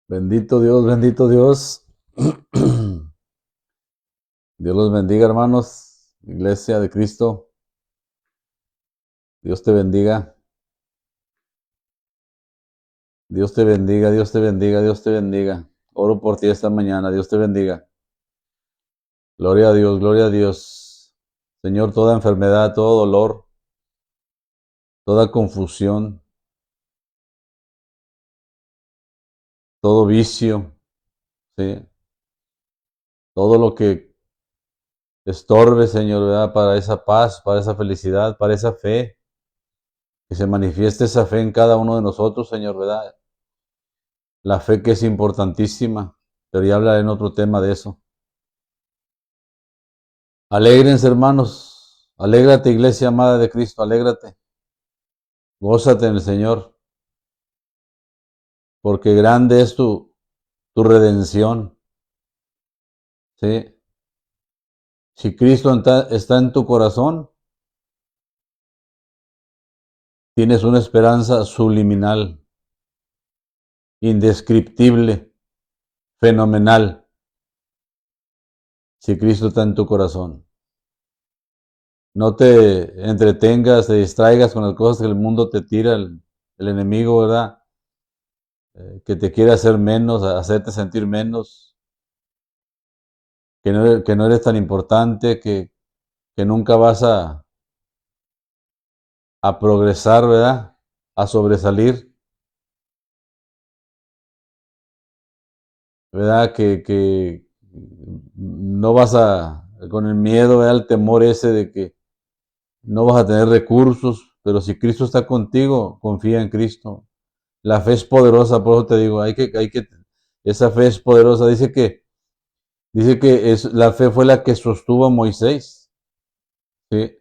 Bendito Dios, bendito Dios. Dios los bendiga, hermanos. Iglesia de Cristo. Dios te bendiga. Dios te bendiga, Dios te bendiga, Dios te bendiga. Oro por ti esta mañana. Dios te bendiga. Gloria a Dios, gloria a Dios. Señor, toda enfermedad, todo dolor, toda confusión, todo vicio, ¿sí? Todo lo que estorbe, Señor, ¿verdad? Para esa paz, para esa felicidad, para esa fe. Que se manifieste esa fe en cada uno de nosotros, Señor, ¿verdad? La fe que es importantísima, pero ya hablaré en otro tema de eso. Alégrense, hermanos. Alégrate, iglesia amada de Cristo, alégrate. Gózate en el Señor, porque grande es tu redención. ¿Sí? Si Cristo está en tu corazón, tienes una esperanza subliminal, indescriptible, fenomenal. Si Cristo está en tu corazón. No te entretengas, te distraigas con las cosas que el mundo te tira, el enemigo, ¿verdad? Que te quiere hacer menos, hacerte sentir menos, que no eres tan importante, que nunca vas a progresar, ¿verdad? A sobresalir, ¿verdad? Que no vas con el miedo, ¿verdad? El temor ese de que no vas a tener recursos, pero si Cristo está contigo, confía en Cristo. La fe es poderosa, por eso te digo, esa fe es poderosa. Dice que la fe fue la que sostuvo a Moisés, ¿sí?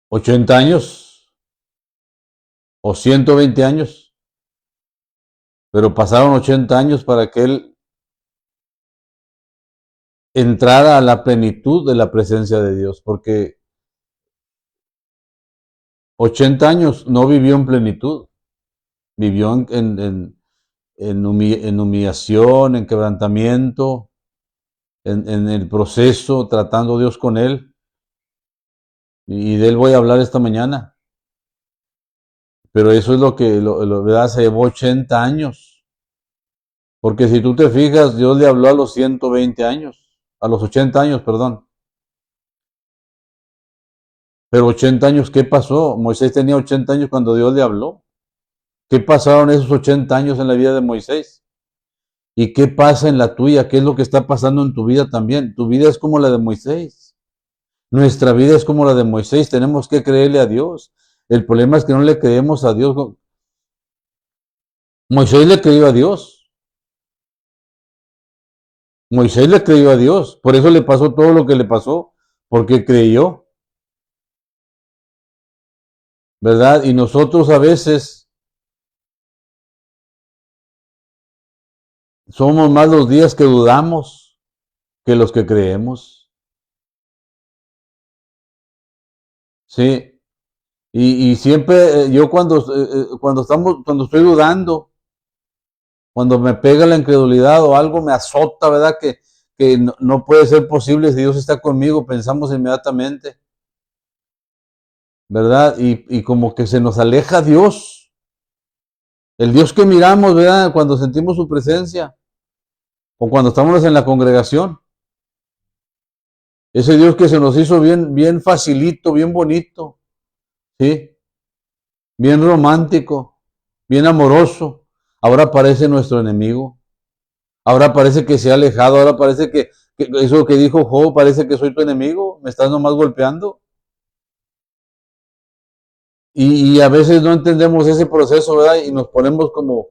80 años o 120 años, pero pasaron 80 años para que él entrara a la plenitud de la presencia de Dios, porque 80 años no vivió en plenitud, vivió en humillación, en quebrantamiento, en el proceso, tratando Dios con él, y de él voy a hablar esta mañana. Pero eso es ¿verdad? Se llevó 80 años. Porque si tú te fijas, Dios le habló a los 120 años, a los 80 años, perdón. Pero 80 años, ¿qué pasó? Moisés tenía 80 años cuando Dios le habló. ¿Qué pasaron esos 80 años en la vida de Moisés? ¿Y qué pasa en la tuya? ¿Qué es lo que está pasando en tu vida también? Tu vida es como la de Moisés. Nuestra vida es como la de Moisés. Tenemos que creerle a Dios. El problema es que no le creemos a Dios. Moisés le creyó a Dios. Moisés le creyó a Dios. Por eso le pasó todo lo que le pasó. Porque creyó. ¿Verdad? Y nosotros a veces somos más los días que dudamos que los que creemos. Sí. Y siempre yo cuando estoy dudando, cuando me pega la incredulidad o algo me azota, ¿verdad? Que no puede ser posible si Dios está conmigo, pensamos inmediatamente, ¿verdad? Y como que se nos aleja Dios, el Dios que miramos, ¿verdad? Cuando sentimos su presencia o cuando estamos en la congregación. Ese Dios que se nos hizo bien, bien facilito, bien bonito, ¿sí? Bien romántico, bien amoroso. Ahora parece nuestro enemigo. Ahora parece que se ha alejado. Ahora parece que eso que dijo Job, parece que soy tu enemigo. Me estás nomás golpeando. Y a veces no entendemos ese proceso, ¿verdad? Y nos ponemos como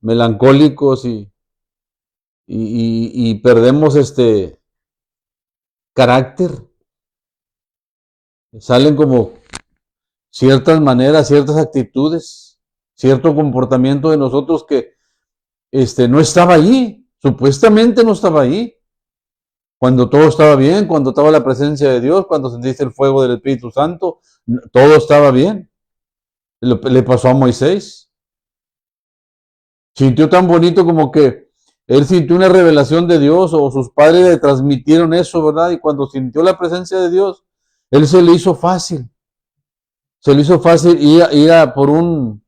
melancólicos y perdemos carácter. Salen como ciertas maneras, ciertas actitudes, cierto comportamiento de nosotros que no estaba allí, supuestamente no estaba allí. Cuando todo estaba bien, cuando estaba la presencia de Dios, cuando sentiste el fuego del Espíritu Santo, todo estaba bien. Le pasó a Moisés. Sintió tan bonito como que él sintió una revelación de Dios o sus padres le transmitieron eso, ¿verdad? Y cuando sintió la presencia de Dios, él se le hizo fácil. Se le hizo fácil ir a por un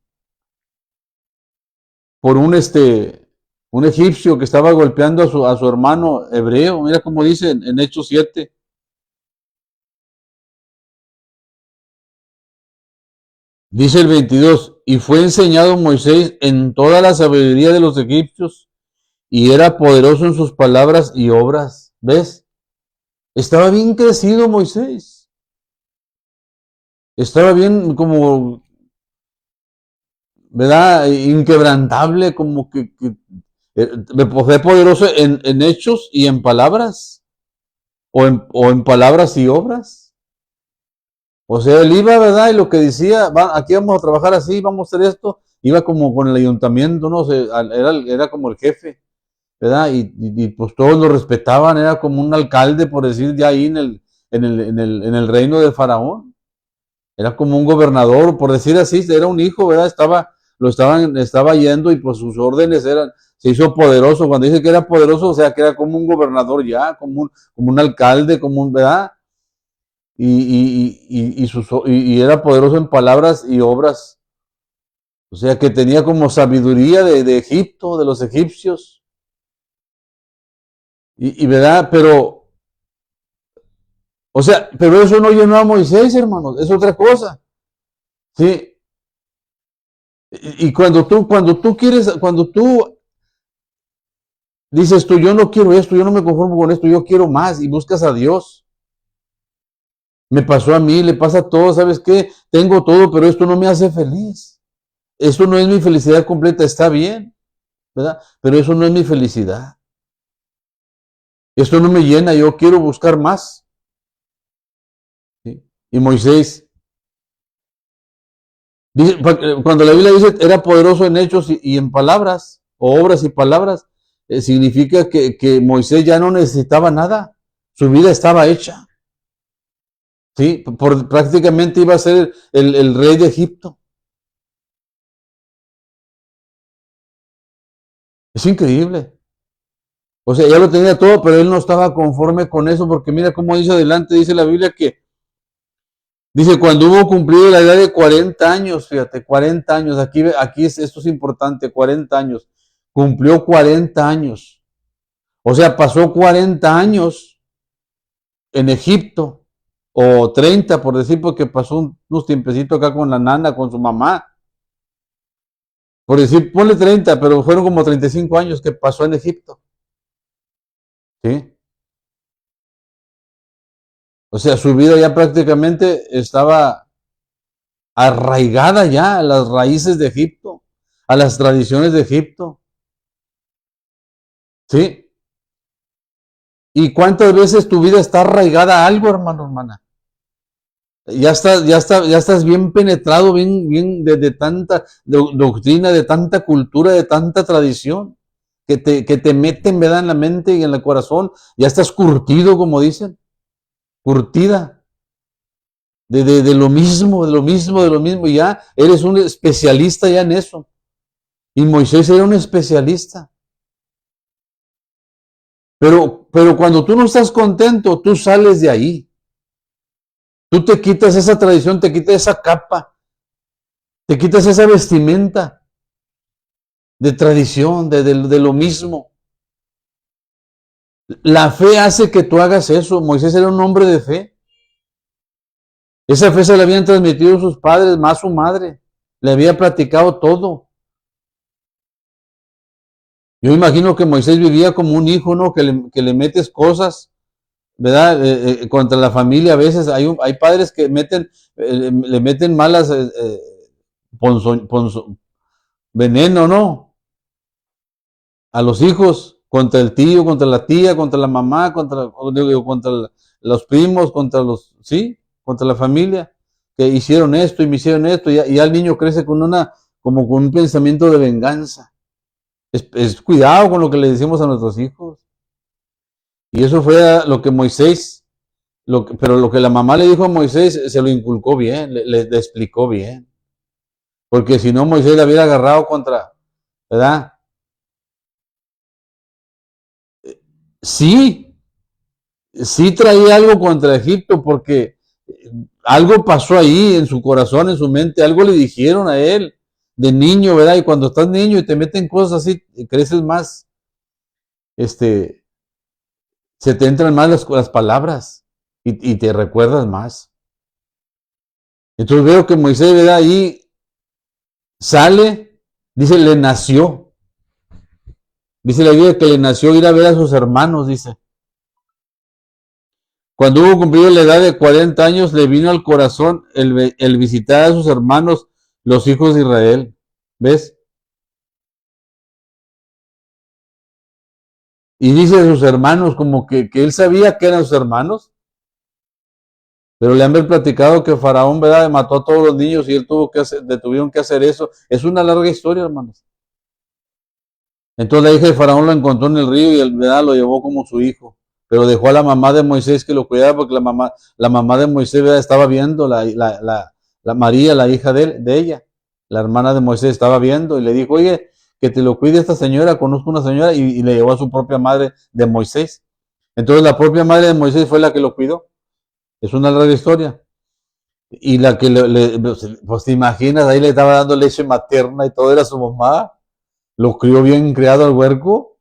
egipcio que estaba golpeando a su hermano hebreo. Mira cómo dice en Hechos 7. Dice el 22, y fue enseñado Moisés en toda la sabiduría de los egipcios, y era poderoso en sus palabras y obras. ¿Ves? Estaba bien crecido Moisés. Estaba bien como, ¿verdad? Inquebrantable, como que fue poderoso en hechos y en palabras, o en palabras y obras. O sea, él iba, ¿verdad? Y lo que decía, aquí vamos a trabajar así, vamos a hacer esto, iba como con el ayuntamiento, no sé, era como el jefe, ¿verdad? Y pues todos lo respetaban, era como un alcalde, por decir, ya ahí en el reino de Faraón. Era como un gobernador, por decir así, era un hijo, ¿verdad? Estaba yendo y pues sus órdenes se hizo poderoso. Cuando dice que era poderoso, o sea, que era como un gobernador ya, como un alcalde, ¿verdad? Y era poderoso en palabras y obras. O sea, que tenía como sabiduría de Egipto, de los egipcios. ¿Verdad? Pero eso no llenó a Moisés, hermanos, es otra cosa. Sí. Y cuando tú dices tú, yo no quiero esto, yo no me conformo con esto, yo quiero más y buscas a Dios. Me pasó a mí, le pasa a todos, ¿sabes qué? Tengo todo, pero esto no me hace feliz. Esto no es mi felicidad completa, está bien, ¿verdad? Pero eso no es mi felicidad. Esto no me llena, yo quiero buscar más. ¿Sí? Y Moisés, cuando la Biblia dice era poderoso en hechos y en palabras, o obras y palabras, significa que Moisés ya no necesitaba nada. Su vida estaba hecha. ¿Sí? Prácticamente iba a ser el rey de Egipto. Es increíble. O sea, ya lo tenía todo, pero él no estaba conforme con eso, porque mira cómo dice adelante, dice la Biblia dice, cuando hubo cumplido la edad de 40 años, fíjate, 40 años, aquí esto es importante, 40 años, cumplió 40 años. O sea, pasó 40 años en Egipto, o 30 por decir, porque pasó unos tiempecitos acá con la nana, con su mamá. Por decir, ponle 30, pero fueron como 35 años que pasó en Egipto. ¿Sí? O sea, su vida ya prácticamente estaba arraigada ya a las raíces de Egipto, a las tradiciones de Egipto. ¿Sí? ¿Y cuántas veces tu vida está arraigada a algo, hermano, hermana? Ya estás bien penetrado, bien de tanta doctrina, de tanta cultura, de tanta tradición, que te meten, ¿verdad? En la mente y en el corazón. Ya estás curtido, como dicen, curtida de lo mismo, de lo mismo, de lo mismo. Y ya eres un especialista ya en eso. Y Moisés era un especialista. Pero cuando tú no estás contento, tú sales de ahí. Tú te quitas esa tradición, te quitas esa capa, te quitas esa vestimenta de tradición, de lo mismo. La fe hace que tú hagas eso. Moisés era un hombre de fe. Esa fe se le habían transmitido sus padres, más su madre. Le había platicado todo. Yo imagino que Moisés vivía como un hijo, ¿no? Que le metes cosas, ¿verdad? Contra la familia. A veces hay padres que le meten malas veneno, ¿no? A los hijos, contra el tío, contra la tía, contra la mamá, contra los primos, ¿sí? Contra la familia, que hicieron esto y me hicieron esto, y ya el niño crece como con un pensamiento de venganza. Es cuidado con lo que le decimos a nuestros hijos. Y eso fue lo que Moisés, pero lo que la mamá le dijo a Moisés, se lo inculcó bien, le explicó bien. porque si no Moisés la hubiera agarrado contra, ¿verdad? Sí, sí traía algo contra Egipto, porque algo pasó ahí en su corazón, en su mente, algo le dijeron a él de niño, ¿verdad? Y cuando estás niño y te meten cosas así, creces más, este, se te entran más las palabras y te recuerdas más. Entonces veo que Moisés, ¿verdad? Ahí sale, dice, le nació. Dice la Biblia que le nació ir a ver a sus hermanos, dice. Cuando hubo cumplido la edad de 40 años, le vino al corazón el visitar a sus hermanos, los hijos de Israel. ¿Ves? Y dice a sus hermanos, como que él sabía que eran sus hermanos, pero le han platicado que Faraón, ¿verdad?, mató a todos los niños y él tuvieron que hacer eso. Es una larga historia, hermanos. Entonces la hija de Faraón lo encontró en el río y él, ¿verdad?, lo llevó como su hijo. Pero dejó a la mamá de Moisés que lo cuidara, porque la mamá de Moisés, ¿verdad?, estaba viendo, la María, la hija de ella, la hermana de Moisés, estaba viendo y le dijo, oye, que te lo cuide esta señora, conozco una señora, y le llevó a su propia madre de Moisés. Entonces la propia madre de Moisés fue la que lo cuidó. Es una larga historia. Y la que pues te imaginas, ahí le estaba dando leche materna y todo, era su mamá. Lo crió bien criado al huerco.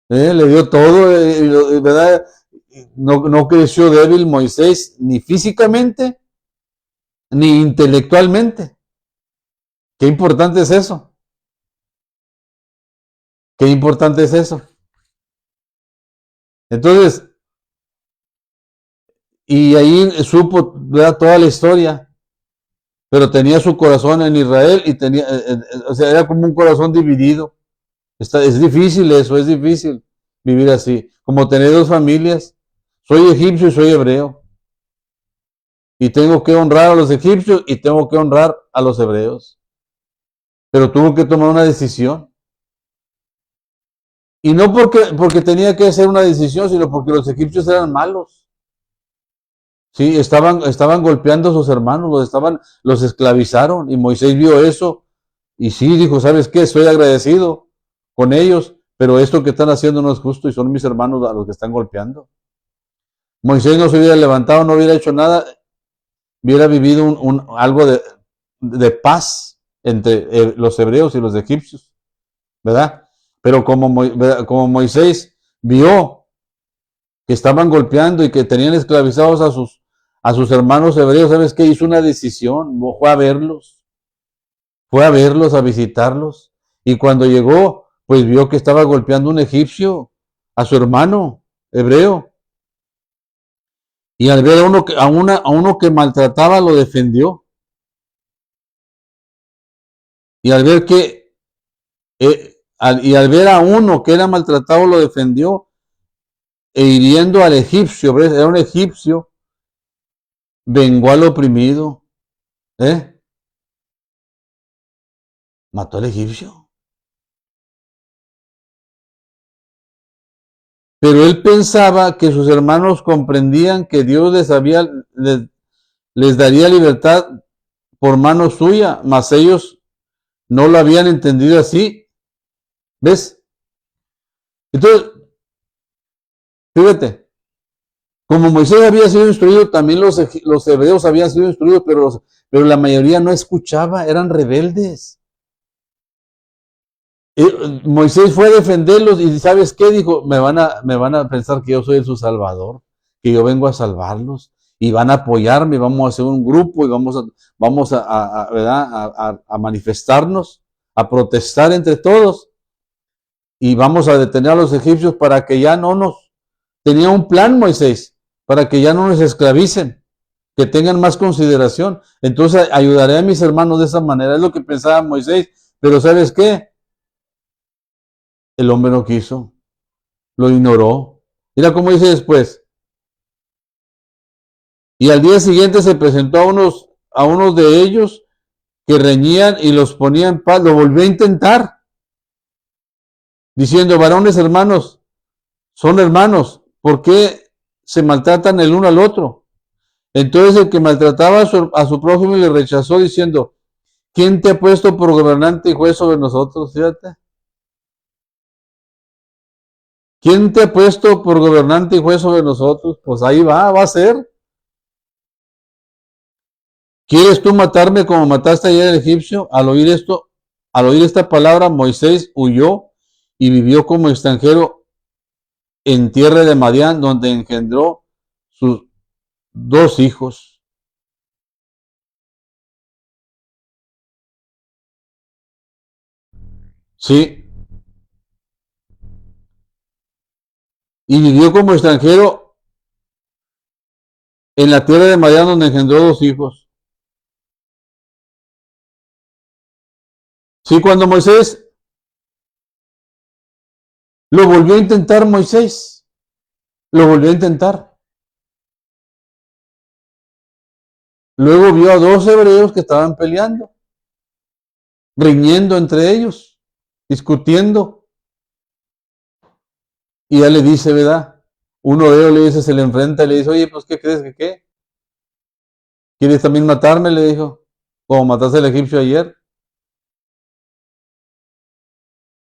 Le dio todo, ¿verdad? No creció débil Moisés, ni físicamente, ni intelectualmente. Qué importante es eso. Qué importante es eso. Entonces, y ahí supo, ¿verdad?, toda la historia, pero tenía su corazón en Israel y tenía, o sea, era como un corazón dividido. Es difícil eso, es difícil vivir así, como tener dos familias. Soy egipcio y soy hebreo. Y tengo que honrar a los egipcios y tengo que honrar a los hebreos. Pero tuvo que tomar una decisión. Y no porque tenía que hacer una decisión, sino porque los egipcios eran malos. Sí, estaban golpeando a sus hermanos, los esclavizaron. Y Moisés vio eso. Y sí, dijo, ¿sabes qué? Estoy agradecido con ellos, pero esto que están haciendo no es justo y son mis hermanos a los que están golpeando. Moisés no se hubiera levantado, no hubiera hecho nada, hubiera vivido algo de paz entre los hebreos y los egipcios, ¿verdad? Pero como Moisés vio que estaban golpeando y que tenían esclavizados a sus hermanos hebreos, ¿sabes qué? Hizo una decisión, fue a verlos, a visitarlos, y cuando llegó, pues vio que estaba golpeando un egipcio a su hermano hebreo. Y al ver a uno que maltrataba, lo defendió. Y al ver al ver a uno que era maltratado, lo defendió. E hiriendo al egipcio, ¿ves? Era un egipcio, vengó al oprimido. ¿Eh? Mató al egipcio. Pero él pensaba que sus hermanos comprendían que Dios les daría libertad por mano suya, mas ellos no lo habían entendido así. ¿Ves? Entonces, fíjate, como Moisés había sido instruido, también los hebreos habían sido instruidos, pero la mayoría no escuchaba, eran rebeldes. Moisés fue a defenderlos y ¿sabes qué? Dijo, me van a pensar que yo soy su salvador, que yo vengo a salvarlos y van a apoyarme, vamos a hacer un grupo y ¿verdad?, a manifestarnos, a protestar entre todos y vamos a detener a los egipcios para que ya no tenía un plan Moisés, para que ya no nos esclavicen, que tengan más consideración. Entonces ayudaré a mis hermanos de esa manera, es lo que pensaba Moisés, pero ¿sabes qué? El hombre no quiso, lo ignoró. Mira cómo dice después. Y al día siguiente se presentó a unos de ellos que reñían y los ponía en paz. Lo volvió a intentar, diciendo, varones hermanos, son hermanos, ¿por qué se maltratan el uno al otro? Entonces el que maltrataba a su prójimo le rechazó diciendo, ¿Quién te ha puesto por gobernante y juez sobre nosotros? Fíjate. ¿Quién te ha puesto por gobernante y juez sobre nosotros? Pues ahí va a ser. ¿Quieres tú matarme como mataste ayer al egipcio? Al oír esta palabra, Moisés huyó y vivió como extranjero en tierra de Madián, donde engendró sus 2 hijos. Sí, y vivió como extranjero en la tierra de Madián, donde engendró 2 hijos. Sí, cuando Moisés lo volvió a intentar, Moisés lo volvió a intentar. Luego vio a 2 hebreos que estaban peleando, riñendo entre ellos, discutiendo. Y ya le dice, ¿verdad? Uno de ellos le dice, se le enfrenta y le dice, oye, pues, ¿qué crees que qué? ¿Quieres también matarme? Le dijo, como mataste al egipcio ayer.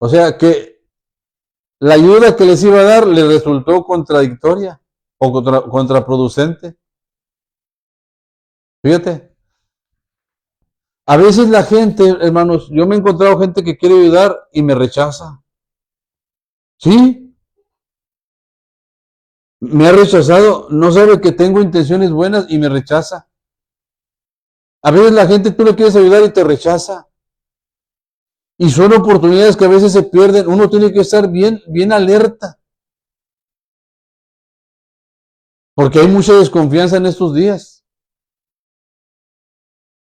O sea que la ayuda que les iba a dar le resultó contradictoria o contraproducente. Fíjate, a veces la gente, hermanos, yo me he encontrado gente que quiere ayudar y me rechaza. Sí, me ha rechazado, no sabe que tengo intenciones buenas y me rechaza. A veces la gente tú le quieres ayudar y te rechaza. Y son oportunidades que a veces se pierden. Uno tiene que estar bien, bien alerta. Porque hay mucha desconfianza en estos días.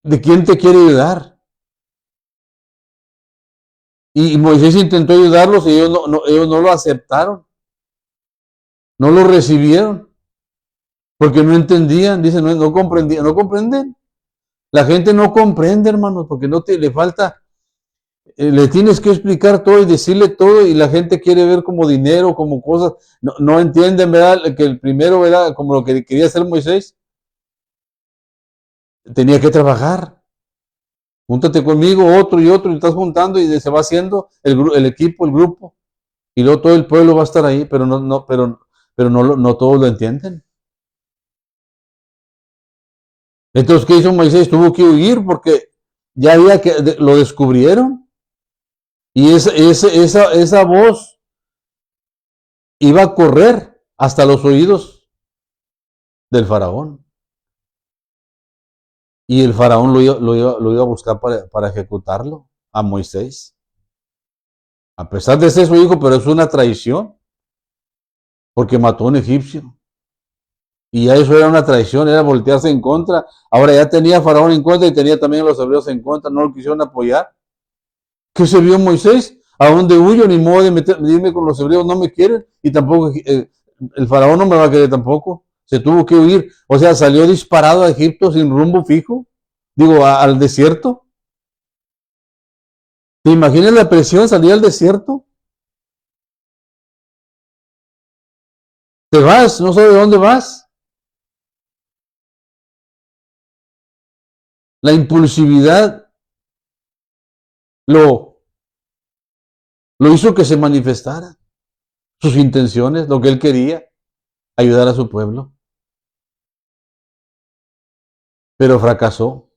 ¿De quién te quiere ayudar? Y Moisés intentó ayudarlos y ellos no lo aceptaron. No lo recibieron. Porque no entendían. Dicen, no comprendían. No comprenden. La gente no comprende, hermanos, porque no te le falta. Le tienes que explicar todo y decirle todo y la gente quiere ver como dinero, como cosas. No, no entienden, ¿verdad? Que el primero, ¿verdad? Como lo que quería hacer Moisés. Tenía que trabajar. Júntate conmigo, otro y otro, y estás juntando y se va haciendo el equipo, el grupo, y luego todo el pueblo va a estar ahí, pero pero no todos lo entienden. Entonces, ¿qué hizo Moisés? Tuvo que huir porque ya había que lo descubrieron. Y esa voz iba a correr hasta los oídos del faraón. Y el faraón lo iba a buscar para ejecutarlo a Moisés. A pesar de ser su hijo, pero es una traición, porque mató a un egipcio. Y ya eso era una traición, era voltearse en contra. Ahora ya tenía a Faraón en contra y tenía también a los hebreos en contra, no lo quisieron apoyar. ¿Qué se vio Moisés? ¿A dónde huyo? Ni modo de irme con los hebreos, no me quieren. Y tampoco, el Faraón no me va a querer tampoco. Se tuvo que huir. O sea, salió disparado a Egipto sin rumbo fijo. Digo, al desierto. ¿Te imaginas la presión? Salir al desierto. Te vas, no sabes de dónde vas. La impulsividad lo, lo hizo que se manifestara. Sus intenciones, lo que él quería, ayudar a su pueblo. Pero fracasó.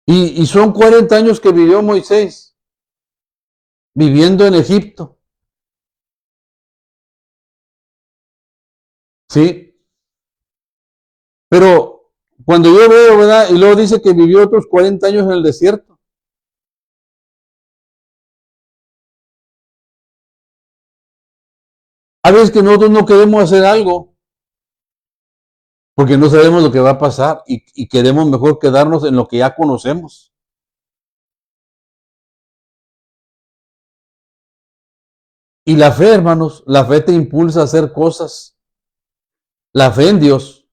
Y son 40 años que vivió Moisés, viviendo en Egipto. ¿Sí? Pero cuando yo veo, ¿verdad? Y luego dice que vivió otros 40 años en el desierto. A veces que nosotros no queremos hacer algo porque no sabemos lo que va a pasar y queremos mejor quedarnos en lo que ya conocemos. Y la fe, hermanos, la fe te impulsa a hacer cosas. La fe en Dios.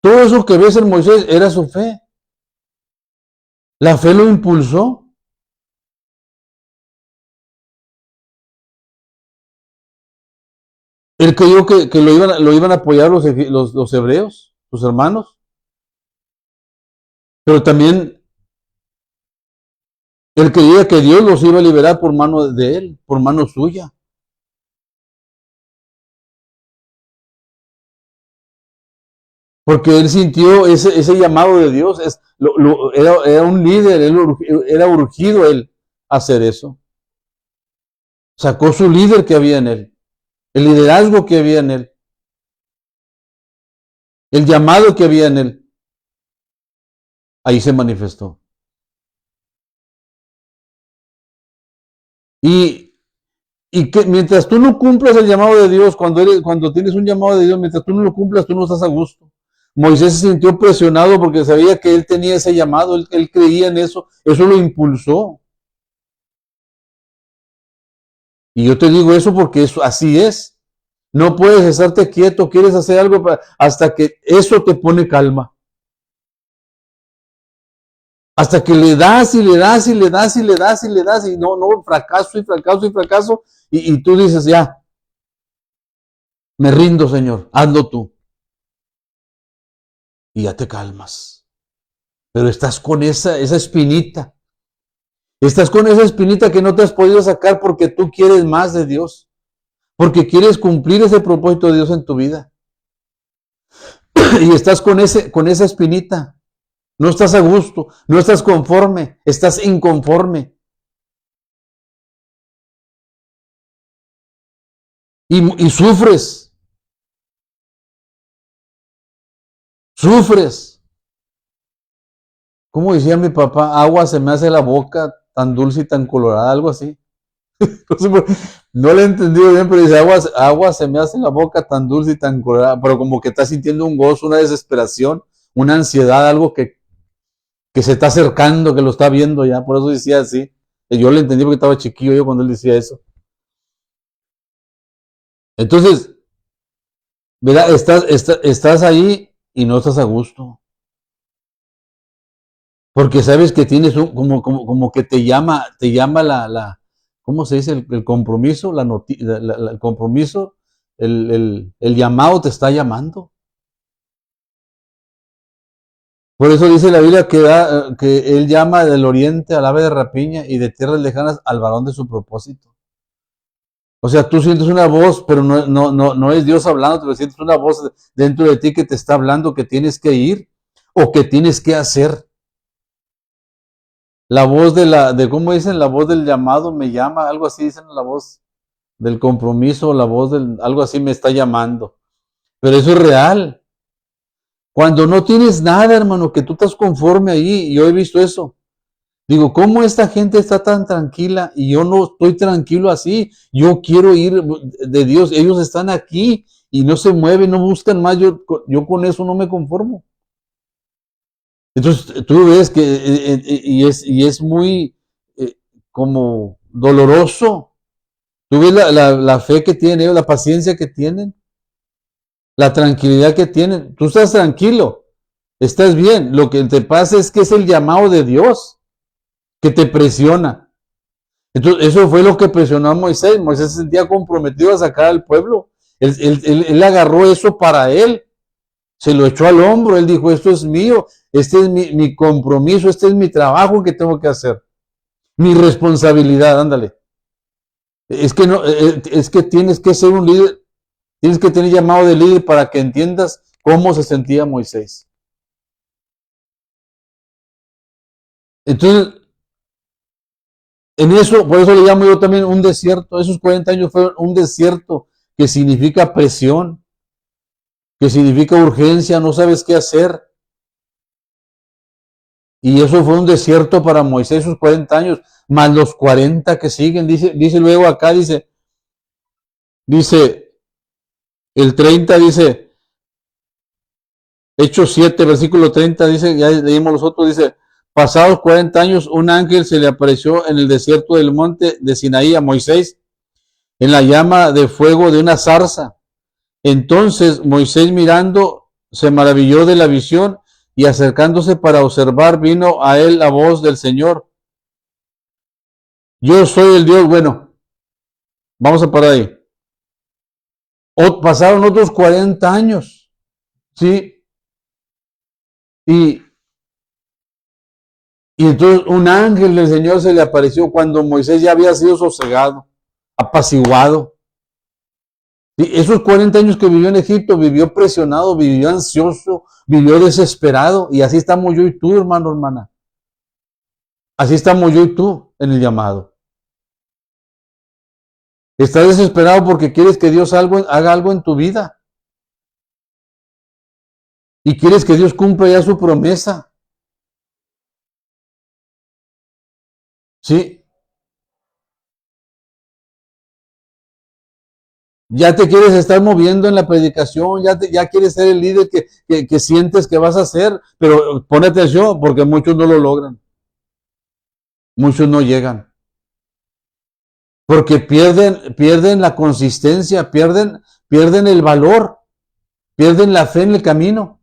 Todo eso que ves en Moisés era su fe. La fe lo impulsó. Él creyó que lo iban a apoyar los hebreos, sus hermanos, pero también él creía que Dios los iba a liberar por mano de él, por mano suya. Porque él sintió ese llamado de Dios, era un líder, era urgido él hacer eso. Sacó su líder que había en él, el liderazgo que había en él, el llamado que había en él. Ahí se manifestó. Y que mientras tú no cumplas el llamado de Dios, cuando tienes un llamado de Dios, mientras tú no lo cumplas, tú no estás a gusto. Moisés se sintió presionado porque sabía que él tenía ese llamado, él creía en eso lo impulsó. Y yo te digo eso porque eso, así es. No puedes estarte quieto, quieres hacer algo hasta que eso te pone calma. Hasta que le das y le das y le das y le das y le das y no, fracaso y fracaso y fracaso y tú dices, ya, me rindo, Señor, hazlo tú. Y ya te calmas. Pero estás con esa espinita. Estás con esa espinita que no te has podido sacar porque tú quieres más de Dios. Porque quieres cumplir ese propósito de Dios en tu vida. Y estás con esa espinita. No estás a gusto, no estás conforme, estás inconforme. Y sufres. Sufres. Como decía mi papá, agua se me hace la boca tan dulce y tan colorada, algo así. No le he entendido bien, pero dice, agua se me hace la boca tan dulce y tan colorada, pero como que está sintiendo un gozo, una desesperación, una ansiedad, algo que se está acercando, que lo está viendo ya, por eso decía así. Yo le entendí porque estaba chiquillo yo cuando él decía eso. Entonces, ¿verdad? Estás ahí y no estás a gusto. Porque sabes que tienes como que te llama ¿cómo se dice? El compromiso, el compromiso, el llamado te está llamando. Por eso dice la Biblia que él llama del oriente al ave de rapiña y de tierras lejanas al varón de su propósito. O sea, tú sientes una voz, pero no es Dios hablando, pero sientes una voz dentro de ti que te está hablando que tienes que ir o que tienes que hacer. La voz ¿cómo dicen? La voz del llamado me llama, algo así dicen, la voz del compromiso, la voz algo así me está llamando. Pero eso es real. Cuando no tienes nada, hermano, que tú estás conforme ahí, y yo he visto eso. Digo, ¿cómo esta gente está tan tranquila y yo no estoy tranquilo así? Yo quiero ir de Dios, ellos están aquí y no se mueven, no buscan más, yo con eso no me conformo. Entonces tú ves que, y es muy como doloroso. Tú ves la fe que tienen ellos, la paciencia que tienen, la tranquilidad que tienen. Tú estás tranquilo, estás bien. Lo que te pasa es que es el llamado de Dios que te presiona. Entonces, eso fue lo que presionó a Moisés. Moisés se sentía comprometido a sacar al pueblo. Él agarró eso para él. Se lo echó al hombro. Él dijo, esto es mío. Este es mi compromiso. Este es mi trabajo que tengo que hacer. Mi responsabilidad, ándale. Es que tienes que ser un líder. Tienes que tener llamado de líder para que entiendas cómo se sentía Moisés. Entonces, en eso, por eso le llamo yo también un desierto. Esos 40 años fueron un desierto que significa presión, que significa urgencia, no sabes qué hacer. Y eso fue un desierto para Moisés, esos 40 años, más los 40 que siguen. Dice luego acá, dice el 30, dice, Hechos 7, versículo 30, dice, ya leímos los otros, dice, pasados 40 años, un ángel se le apareció en el desierto del monte de Sinaí a Moisés, en la llama de fuego de una zarza. Entonces Moisés mirando se maravilló de la visión y acercándose para observar vino a él la voz del Señor. Yo soy el Dios, bueno, vamos a parar ahí. Pasaron otros 40 años, ¿sí? Y entonces un ángel del Señor se le apareció cuando Moisés ya había sido sosegado, apaciguado. Y esos 40 años que vivió en Egipto, vivió presionado, vivió ansioso, vivió desesperado. Y así estamos yo y tú, hermano, hermana. Así estamos yo y tú en el llamado. Estás desesperado porque quieres que Dios haga algo en tu vida. Y quieres que Dios cumpla ya su promesa. ¿Sí? Ya te quieres estar moviendo en la predicación, ya quieres ser el líder que sientes que vas a ser, pero pon atención porque muchos no lo logran, muchos no llegan, porque pierden la consistencia, pierden el valor, pierden la fe en el camino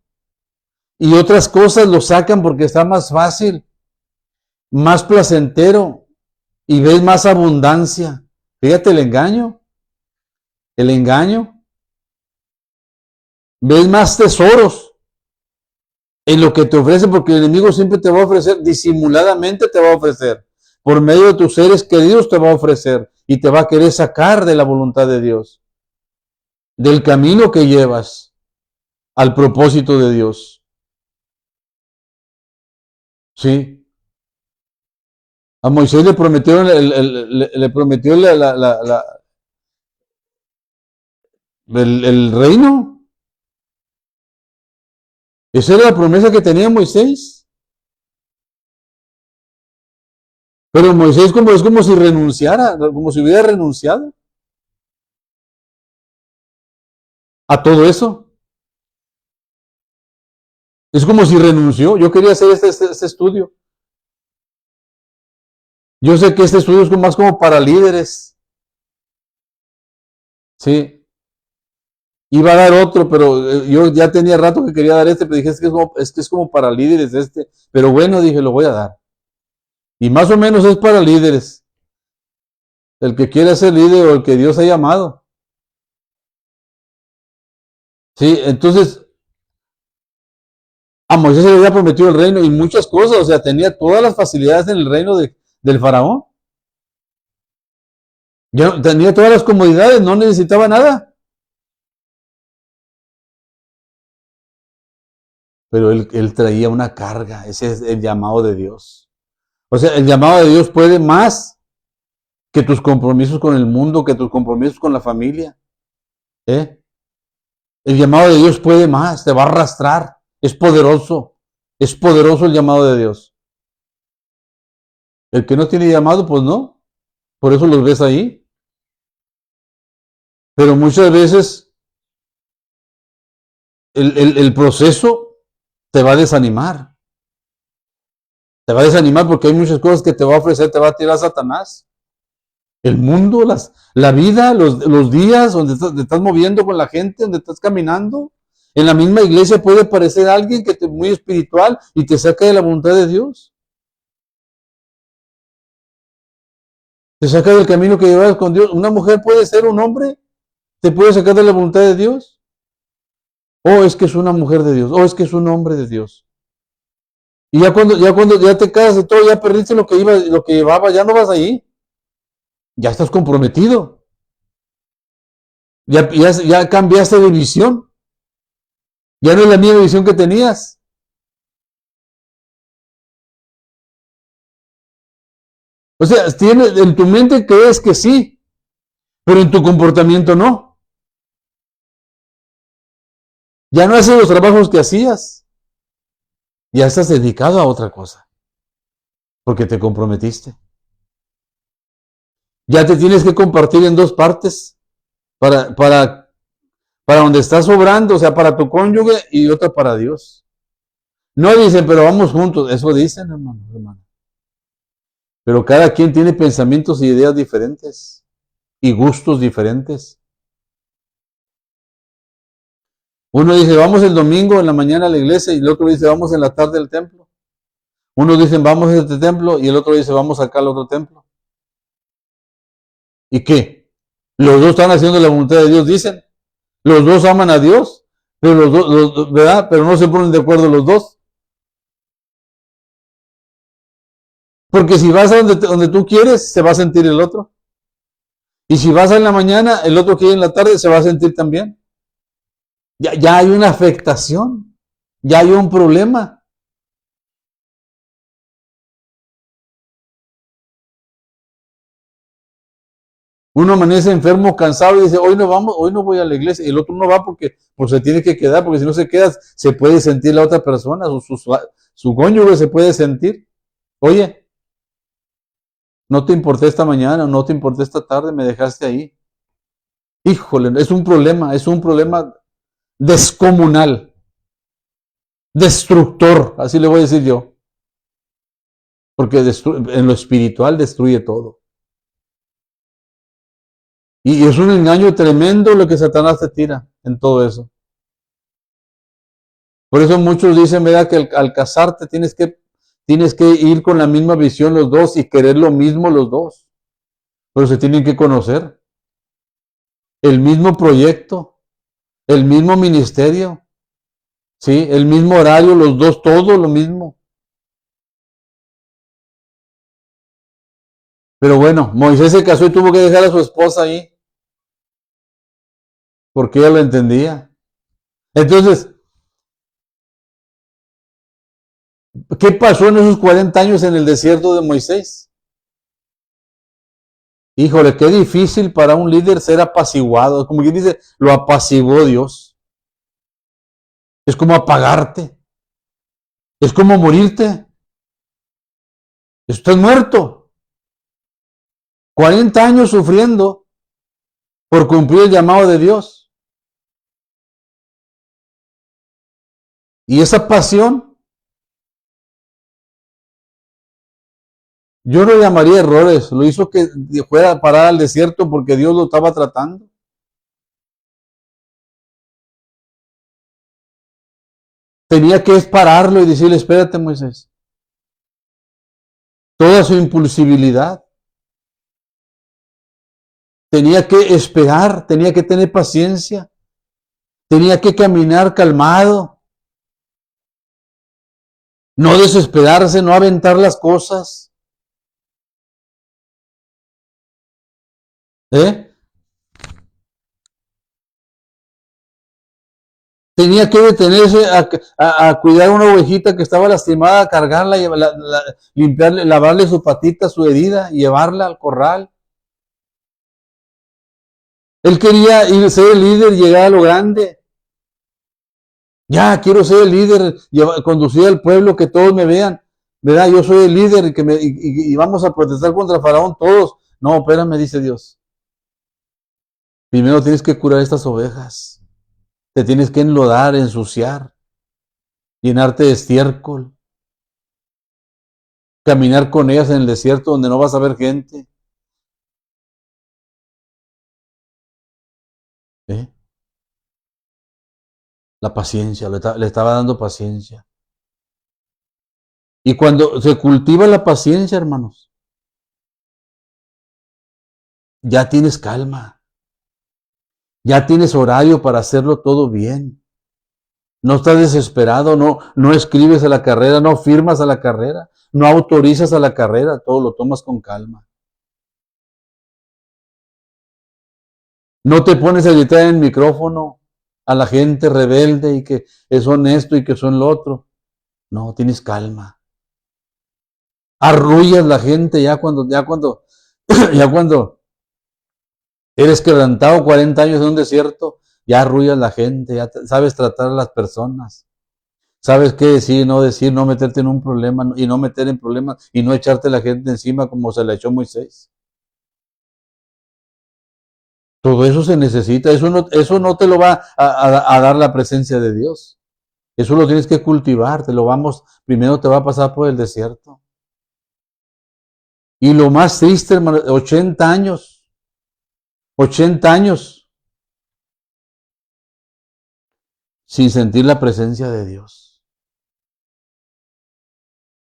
y otras cosas lo sacan porque está más fácil, más placentero y ves más abundancia. Fíjate el engaño, ves más tesoros en lo que te ofrece, porque el enemigo siempre te va a ofrecer, disimuladamente te va a ofrecer, por medio de tus seres queridos te va a ofrecer y te va a querer sacar de la voluntad de Dios, del camino que llevas al propósito de Dios. Sí. A Moisés le prometió, le prometió el reino. Esa era la promesa que tenía Moisés. Pero Moisés es como si renunciara, como si hubiera renunciado a todo eso. Es como si renunció. Yo quería hacer este estudio. Yo sé que este estudio es más como para líderes. Sí. Iba a dar otro, pero yo ya tenía rato que quería dar este, pero dije, es que es como para líderes este. Pero bueno, dije, lo voy a dar. Y más o menos es para líderes. El que quiere ser líder o el que Dios ha llamado. Sí, entonces a Moisés se le había prometido el reino y muchas cosas, o sea, tenía todas las facilidades en el reino del faraón. Ya tenía todas las comodidades, no necesitaba nada. Pero él traía una carga, ese es el llamado de Dios. O sea, el llamado de Dios puede más que tus compromisos con el mundo, que tus compromisos con la familia. ¿Eh? El llamado de Dios puede más, te va a arrastrar, es poderoso el llamado de Dios. El que no tiene llamado, pues no, por eso los ves ahí. Pero muchas veces el proceso te va a desanimar. Te va a desanimar porque hay muchas cosas que te va a ofrecer, te va a tirar Satanás. El mundo, la vida, los días donde te estás moviendo con la gente, donde estás caminando. En la misma iglesia puede aparecer alguien que es muy espiritual y te saca de la voluntad de Dios. Te saca del camino que llevas con Dios. Una mujer puede ser un hombre, te puede sacar de la voluntad de Dios. O es que es una mujer de Dios, o es que es un hombre de Dios. Y ya cuando ya te casas y todo, ya perdiste lo que llevaba, ya no vas ahí. Ya estás comprometido. Ya cambiaste de visión. Ya no es la misma visión que tenías. O sea, en tu mente crees que sí, pero en tu comportamiento no. Ya no haces los trabajos que hacías. Ya estás dedicado a otra cosa, porque te comprometiste. Ya te tienes que compartir en dos partes para donde estás sobrando, o sea, para tu cónyuge y otra para Dios. No dicen, pero vamos juntos. Eso dicen, hermano. Pero cada quien tiene pensamientos y ideas diferentes y gustos diferentes. Uno dice, vamos el domingo en la mañana a la iglesia y el otro dice, vamos en la tarde al templo. Uno dice, vamos a este templo y el otro dice, vamos acá al otro templo. ¿Y qué? Los dos están haciendo la voluntad de Dios, dicen. Los dos aman a Dios, pero ¿verdad? Pero no se ponen de acuerdo los dos. Porque si vas a donde tú quieres, se va a sentir el otro. Y si vas en la mañana, el otro que quiere en la tarde, se va a sentir también. Ya hay una afectación, ya hay un problema. Uno amanece enfermo, cansado y dice, hoy no vamos, hoy no voy a la iglesia. Y el otro no va porque pues, se tiene que quedar, porque si no se queda, se puede sentir la otra persona, su cónyuge se puede sentir. Oye, no te importé esta mañana, no te importé esta tarde, me dejaste ahí. Híjole, es un problema descomunal, destructor, así le voy a decir yo, porque en lo espiritual destruye todo. Y es un engaño tremendo lo que Satanás te tira en todo eso. Por eso muchos dicen, ¿verdad? Que al casarte tienes que ir con la misma visión los dos y querer lo mismo los dos. Pero se tienen que conocer. El mismo proyecto, el mismo ministerio, ¿sí? El mismo horario, los dos, todo lo mismo. Pero bueno, Moisés se casó y tuvo que dejar a su esposa ahí, porque ella lo entendía. Entonces, ¿qué pasó en esos 40 años en el desierto de Moisés? Híjole, qué difícil para un líder ser apaciguado. Como quien dice, lo apaciguó Dios. Es como apagarte. Es como morirte. Estás muerto. 40 años sufriendo por cumplir el llamado de Dios. Y esa pasión, yo no llamaría errores. Lo hizo que fuera a parar al desierto porque Dios lo estaba tratando. Tenía que pararlo y decirle, espérate, Moisés. Toda su impulsibilidad. Tenía que esperar, tenía que tener paciencia, tenía que caminar calmado, no desesperarse, no aventar las cosas. ¿Eh? Tenía que detenerse a cuidar una ovejita que estaba lastimada, cargarla, limpiarle, lavarle su patita, su herida, y llevarla al corral. Él quería ser el líder, llegar a lo grande. Ya, quiero ser el líder, conducir al pueblo, que todos me vean. ¿Verdad? Yo soy el líder y vamos a protestar contra Faraón todos. No, espérame, dice Dios. Primero tienes que curar estas ovejas. Te tienes que enlodar, ensuciar, llenarte de estiércol, caminar con ellas en el desierto donde no vas a ver gente. ¿Eh? La paciencia, le estaba dando paciencia. Y cuando se cultiva la paciencia, hermanos, ya tienes calma, ya tienes horario para hacerlo todo bien. No estás desesperado, no escribes a la carrera, no firmas a la carrera, no autorizas a la carrera, todo lo tomas con calma. No te pones a gritar en el micrófono a la gente rebelde y que son esto y que son lo otro. No, tienes calma. Arrullas la gente ya cuando eres quebrantado 40 años en un desierto, ya arrullas la gente, sabes tratar a las personas. Sabes qué decir, no meterte en un problema y no meter en problemas y no echarte la gente encima como se le echó Moisés. Todo eso se necesita, eso no te lo va a dar la presencia de Dios. Eso lo tienes que cultivar, primero te va a pasar por el desierto. Y lo más triste, hermano, 80 años sin sentir la presencia de Dios,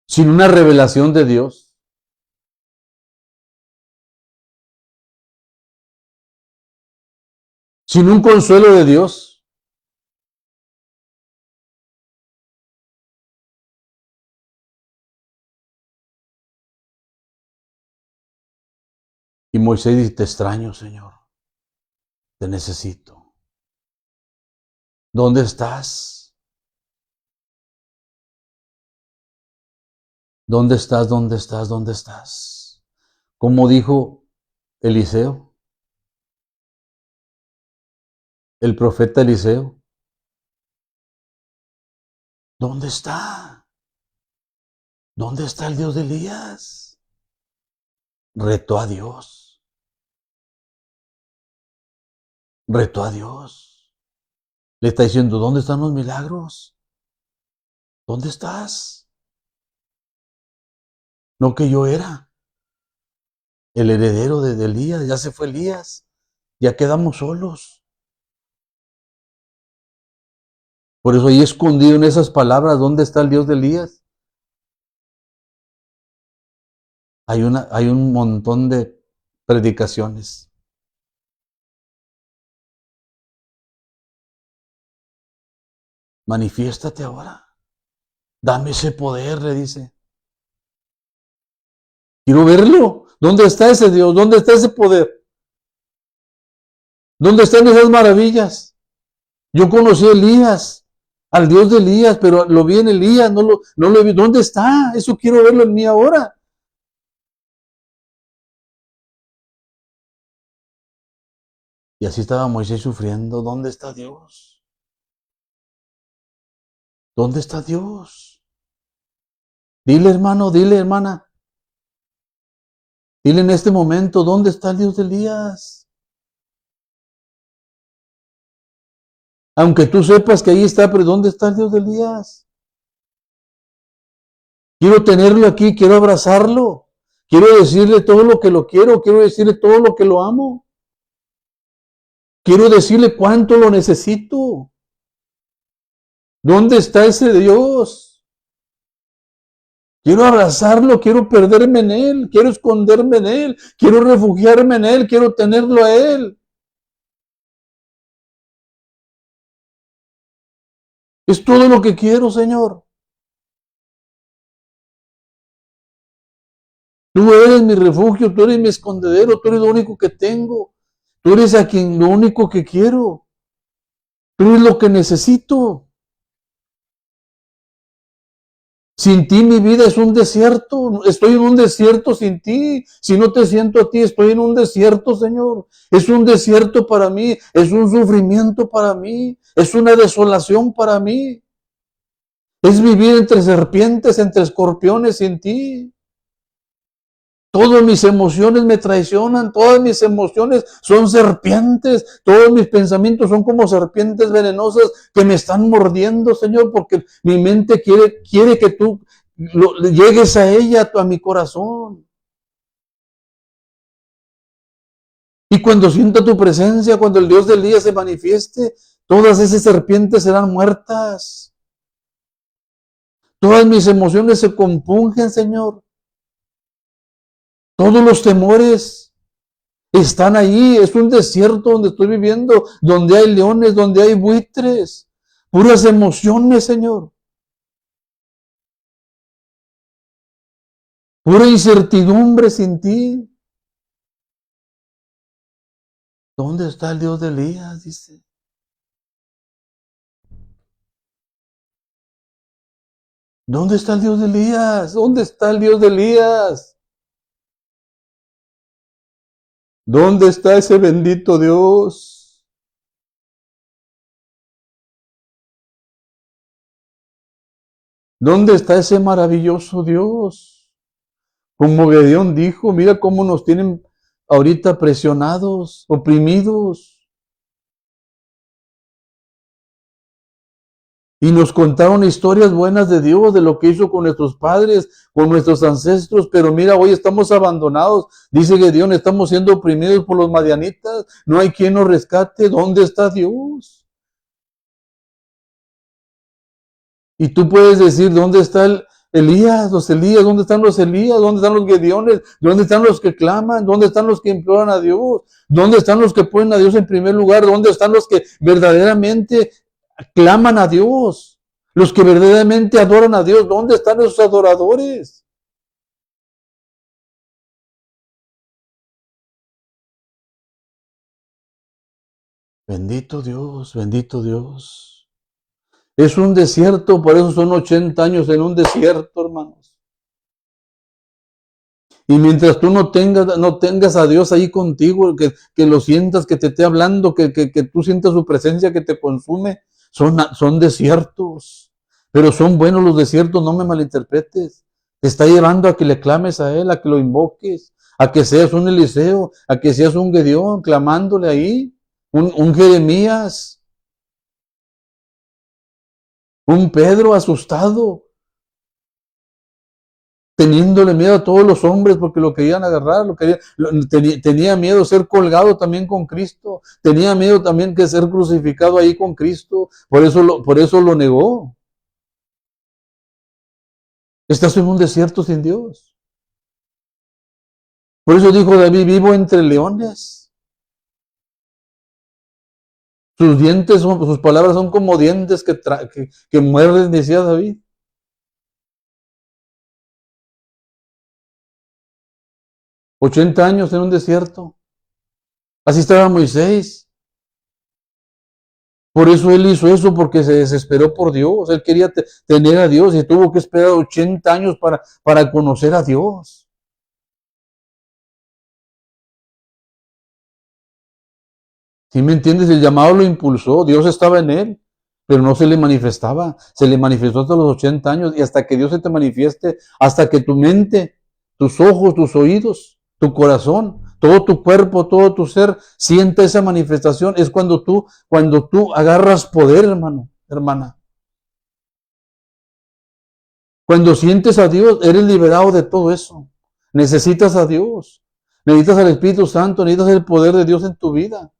sin una revelación de Dios. sin un consuelo de Dios. Y Moisés dice, te extraño, Señor, te necesito. ¿Dónde estás? ¿Dónde estás? ¿Dónde estás? ¿Dónde estás? Como dijo Eliseo, el profeta Eliseo, ¿dónde está? ¿Dónde está el Dios de Elías? Retó a Dios. Retó a Dios. Le está diciendo, ¿dónde están los milagros? ¿Dónde estás? No que yo era el heredero de Elías, ya se fue Elías, ya quedamos solos. Por eso ahí escondido en esas palabras, ¿dónde está el Dios de Elías? Hay un montón de predicaciones. Manifiéstate ahora. Dame ese poder, le dice. Quiero verlo. ¿Dónde está ese Dios? ¿Dónde está ese poder? ¿Dónde están esas maravillas? Yo conocí a Elías, al Dios de Elías, pero lo vi en Elías, no lo vi. ¿Dónde está? Eso quiero verlo en mí ahora. Y así estaba Moisés sufriendo. ¿Dónde está Dios? ¿Dónde está Dios? Dile, hermano, dile, hermana. Dile en este momento, ¿dónde está el Dios de Elías? Aunque tú sepas que ahí está, pero ¿dónde está el Dios de Elías? Quiero tenerlo aquí, quiero abrazarlo. Quiero decirle todo lo que lo quiero decirle todo lo que lo amo. Quiero decirle cuánto lo necesito. ¿Dónde está ese Dios? Quiero abrazarlo, quiero perderme en Él, quiero esconderme en Él, quiero refugiarme en Él, quiero tenerlo a Él. Es todo lo que quiero, Señor. Tú eres mi refugio, tú eres mi escondedero, tú eres lo único que tengo. Tú eres a quien lo único que quiero. Tú eres lo que necesito. Sin ti mi vida es un desierto. Estoy en un desierto sin ti. Si no te siento a ti, estoy en un desierto, Señor. Es un desierto para mí. Es un sufrimiento para mí. Es una desolación para mí. Es vivir entre serpientes, entre escorpiones sin ti. Todas mis emociones me traicionan, todas mis emociones son serpientes, todos mis pensamientos son como serpientes venenosas que me están mordiendo, Señor, porque mi mente quiere que tú llegues a ella, a mi corazón. Y cuando sienta tu presencia, cuando el Dios del día se manifieste, todas esas serpientes serán muertas. Todas mis emociones se compungen, Señor. Todos los temores están ahí. Es un desierto donde estoy viviendo, donde hay leones, donde hay buitres. Puras emociones, Señor. Pura incertidumbre sin ti. ¿Dónde está el Dios de Elías? Dice. ¿Dónde está el Dios de Elías? ¿Dónde está el Dios de Elías? ¿Dónde está ese bendito Dios? ¿Dónde está ese maravilloso Dios? Como Gedeón dijo, mira cómo nos tienen ahorita presionados, oprimidos. Y nos contaron historias buenas de Dios, de lo que hizo con nuestros padres, con nuestros ancestros, pero mira, hoy estamos abandonados. Dice Gedeón, estamos siendo oprimidos por los madianitas, no hay quien nos rescate. ¿Dónde está Dios? Y tú puedes decir, ¿dónde está Elías, los Elías, ¿dónde están los Elías? ¿Dónde están los Gedeones? ¿Dónde están los que claman? ¿Dónde están los que imploran a Dios? ¿Dónde están los que ponen a Dios en primer lugar? ¿Dónde están los que verdaderamente claman a Dios? Los que verdaderamente adoran a Dios. ¿Dónde están esos adoradores? Bendito Dios, bendito Dios. Es un desierto, por eso son 80 años en un desierto, hermanos. Y mientras tú no tengas a Dios ahí contigo, que lo sientas, que te esté hablando, que tú sientas su presencia que te consume, son desiertos. Pero son buenos los desiertos, no me malinterpretes. Te está llevando a que le clames a Él, a que lo invoques, a que seas un Eliseo, a que seas un Gedeón, clamándole ahí, un Jeremías, un Pedro asustado, teniéndole miedo a todos los hombres porque lo querían agarrar, tenía miedo de ser colgado también con Cristo, tenía miedo también de ser crucificado ahí con Cristo, por eso lo negó. Estás en un desierto sin Dios. Por eso dijo David, vivo entre leones. Sus palabras son como dientes que muerden, decía David. 80 años en un desierto. Así estaba Moisés. Por eso él hizo eso, porque se desesperó por Dios. Él quería tener a Dios y tuvo que esperar 80 años para conocer a Dios. ¿Sí me entiendes? El llamado lo impulsó. Dios estaba en él, pero no se le manifestaba. Se le manifestó hasta los 80 años y hasta que Dios se te manifieste, hasta que tu mente, tus ojos, tus oídos, tu corazón, todo tu cuerpo, todo tu ser sienta esa manifestación. Es cuando tú agarras poder, hermano, hermana. Cuando sientes a Dios, eres liberado de todo eso. Necesitas a Dios. Necesitas al Espíritu Santo, necesitas el poder de Dios en tu vida.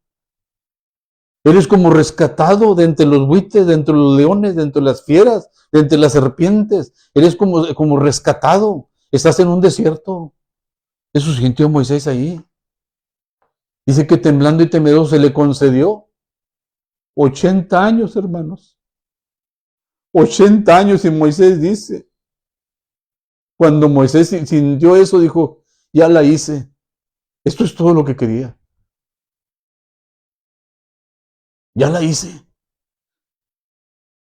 Eres como rescatado de entre los buitres, de entre los leones, de entre las fieras, de entre las serpientes. Eres como rescatado. Estás en un desierto. Eso sintió Moisés ahí. Dice que temblando y temeroso se le concedió 80 años, hermanos. 80 años y Moisés dice. Cuando Moisés sintió eso, dijo, ya la hice. Esto es todo lo que quería. Ya la hice.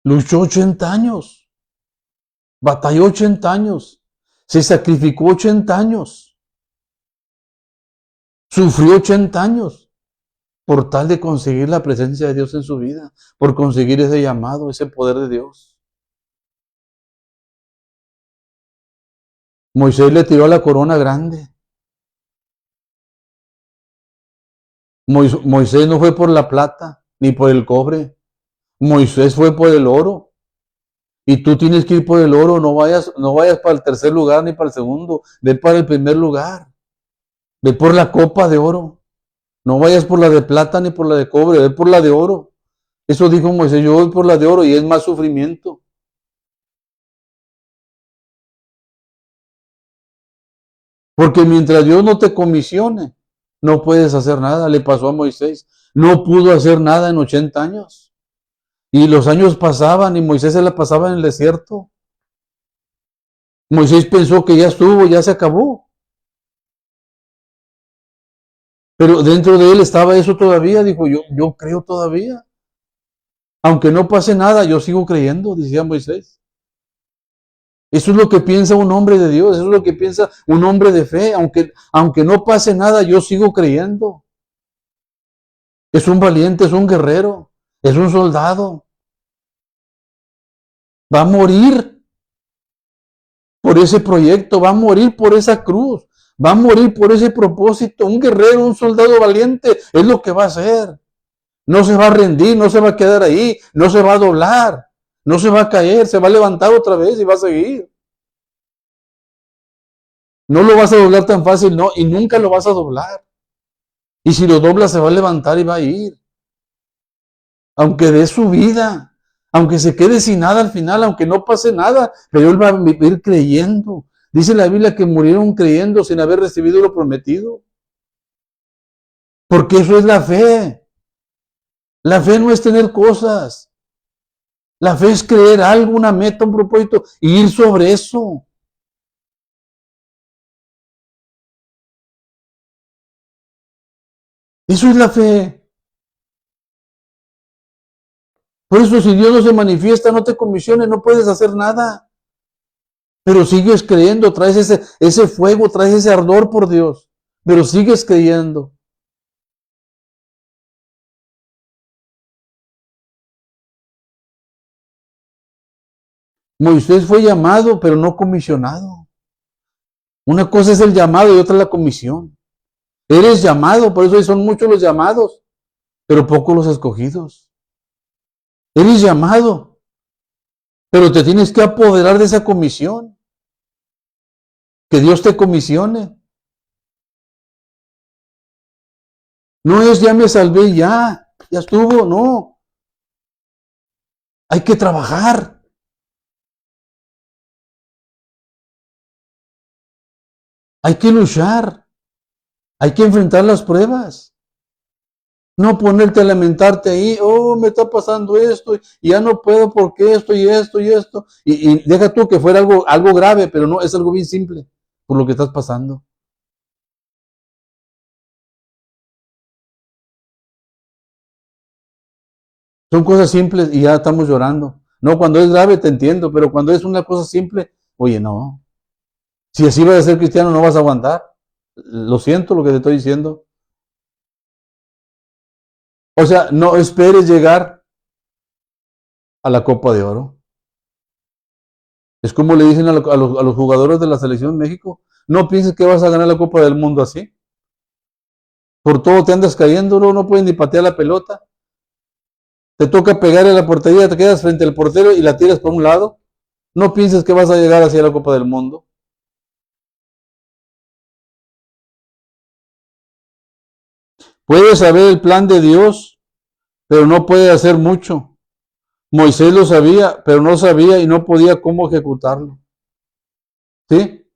Luchó 80 años. Batalló 80 años. Se sacrificó 80 años. Sufrió 80 años por tal de conseguir la presencia de Dios en su vida, por conseguir ese llamado, ese poder de Dios. Moisés le tiró la corona grande. Moisés no fue por la plata ni por el cobre. Moisés fue por el oro. Y tú tienes que ir por el oro, no vayas para el tercer lugar ni para el segundo, ve para el primer lugar. Ve por la copa de oro. No vayas por la de plata ni por la de cobre, ve por la de oro. Eso dijo Moisés, yo voy por la de oro y es más sufrimiento. Porque mientras Dios no te comisione, no puedes hacer nada. Le pasó a Moisés. No pudo hacer nada en 80 años. Y los años pasaban y Moisés se la pasaba en el desierto. Moisés pensó que ya estuvo, ya se acabó. Pero dentro de él estaba eso todavía. Dijo, yo creo todavía. Aunque no pase nada, yo sigo creyendo, decía Moisés. Eso es lo que piensa un hombre de Dios, eso es lo que piensa un hombre de fe. Aunque no pase nada, yo sigo creyendo. Es un valiente, es un guerrero, es un soldado. Va a morir por ese proyecto, va a morir por esa cruz, va a morir por ese propósito. Un guerrero, un soldado valiente, es lo que va a hacer. No se va a rendir, no se va a quedar ahí, no se va a doblar, no se va a caer, se va a levantar otra vez y va a seguir. No lo vas a doblar tan fácil, no, y nunca lo vas a doblar. Y si lo doblas, se va a levantar y va a ir. Aunque dé su vida, Aunque se quede sin nada al final, aunque no pase nada, pero él va a vivir creyendo. Dice la Biblia que murieron creyendo sin haber recibido lo prometido. Porque eso es la fe. La fe no es tener cosas. La fe es creer algo, una meta, un propósito, y ir sobre eso. Eso es la fe. Por eso si Dios no se manifiesta, no te comisione, no puedes hacer nada. Pero sigues creyendo, traes ese fuego, traes ese ardor por Dios. Pero sigues creyendo. Moisés fue llamado, pero no comisionado. Una cosa es el llamado y otra la comisión. Eres llamado, por eso son muchos los llamados, pero pocos los escogidos. Eres llamado, pero te tienes que apoderar de esa comisión. Que Dios te comisione. No es ya me salvé, ya estuvo, no. Hay que trabajar. Hay que luchar. Hay que enfrentar las pruebas. No ponerte a lamentarte ahí, oh, me está pasando esto, y ya no puedo porque esto y esto y esto. Y deja tú que fuera algo grave, pero no, es algo bien simple por lo que estás pasando. Son cosas simples y ya estamos llorando. No, cuando es grave te entiendo, pero cuando es una cosa simple, oye, no. Si así vas a ser cristiano, no vas a aguantar. Lo siento lo que te estoy diciendo. O sea, no esperes llegar a la Copa de Oro. Es como le dicen a los jugadores de la selección de México, no pienses que vas a ganar la Copa del Mundo así. Por todo te andas cayendo, no puedes ni patear la pelota. Te toca pegarle a la portería, te quedas frente al portero y la tiras por un lado. No pienses que vas a llegar hacia la Copa del Mundo. Puedes saber el plan de Dios, pero no puedes hacer mucho. Moisés lo sabía, pero no sabía y no podía cómo ejecutarlo. ¿Sí?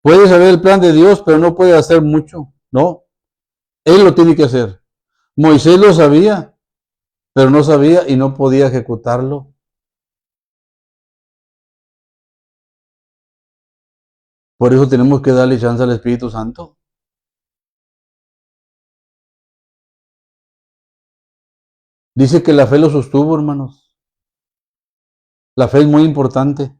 Puede saber el plan de Dios, pero no puede hacer mucho. No, él lo tiene que hacer. Moisés lo sabía, pero no sabía y no podía ejecutarlo. Por eso tenemos que darle chance al Espíritu Santo. Dice que la fe lo sostuvo, hermanos. La fe es muy importante.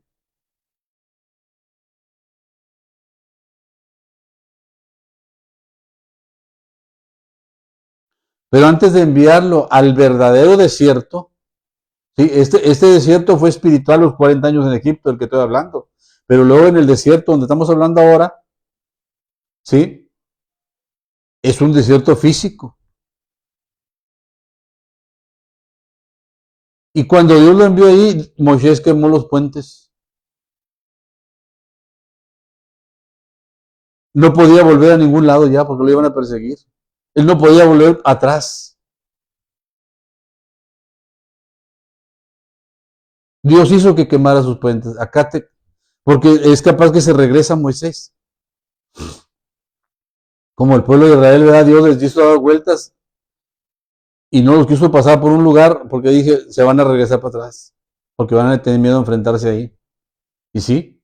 Pero antes de enviarlo al verdadero desierto, ¿sí? Este desierto fue espiritual los 40 años en Egipto, del que estoy hablando. Pero luego en el desierto donde estamos hablando ahora, ¿sí? Es un desierto físico. Y cuando Dios lo envió ahí, Moisés quemó los puentes. No podía volver a ningún lado ya porque lo iban a perseguir. Él no podía volver atrás. Dios hizo que quemara sus puentes. Porque es capaz que se regresa Moisés. Como el pueblo de Israel, ¿verdad? Dios les hizo dar vueltas y no los quiso pasar por un lugar porque dije, se van a regresar para atrás. Porque van a tener miedo a enfrentarse ahí. Y sí,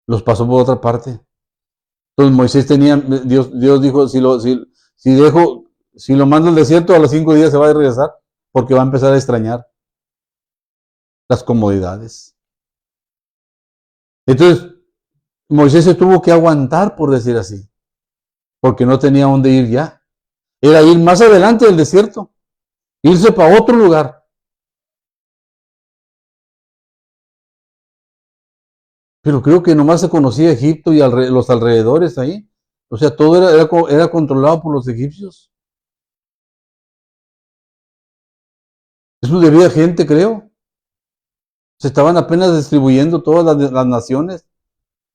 los pasó por otra parte. Entonces Moisés Dios dijo, si lo mando al desierto, a los 5 días se va a regresar, porque va a empezar a extrañar las comodidades. Entonces, Moisés se tuvo que aguantar, por decir así, porque no tenía dónde ir ya. Era ir más adelante del desierto, irse para otro lugar. Pero creo que nomás se conocía Egipto y los alrededores ahí. O sea, todo era controlado por los egipcios. Eso debía gente, creo. Se estaban apenas distribuyendo todas las naciones.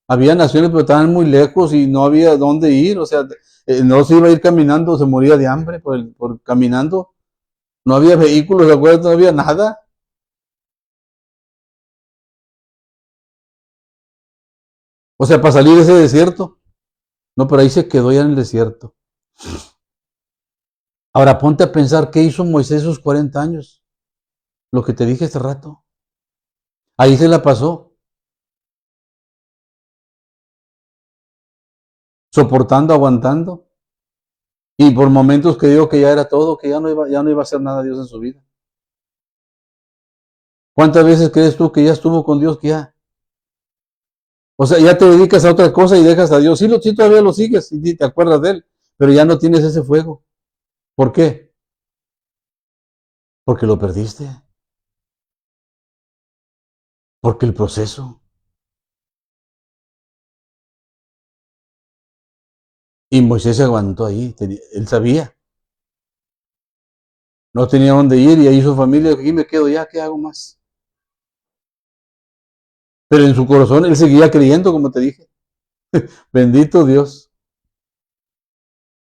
Había naciones, pero estaban muy lejos y no había dónde ir. O sea, no se iba a ir caminando, se moría de hambre por caminando. No había vehículos, ¿de acuerdo? No había nada. O sea, para salir de ese desierto. No, pero ahí se quedó ya en el desierto. Ahora ponte a pensar qué hizo Moisés esos 40 años. Lo que te dije hace rato. Ahí se la pasó, soportando, aguantando. Y por momentos que digo que ya era todo, que ya no iba a hacer nada Dios en su vida. ¿Cuántas veces crees tú que ya estuvo con Dios, que ya? O sea, ya te dedicas a otra cosa y dejas a Dios. Sí, sí todavía lo sigues y te acuerdas de Él, pero ya no tienes ese fuego. ¿Por qué? Porque lo perdiste. Porque el proceso. Y Moisés se aguantó ahí. Él sabía. No tenía dónde ir y ahí su familia, aquí me quedo ya, ¿qué hago más? Pero en su corazón él seguía creyendo, como te dije. Bendito Dios.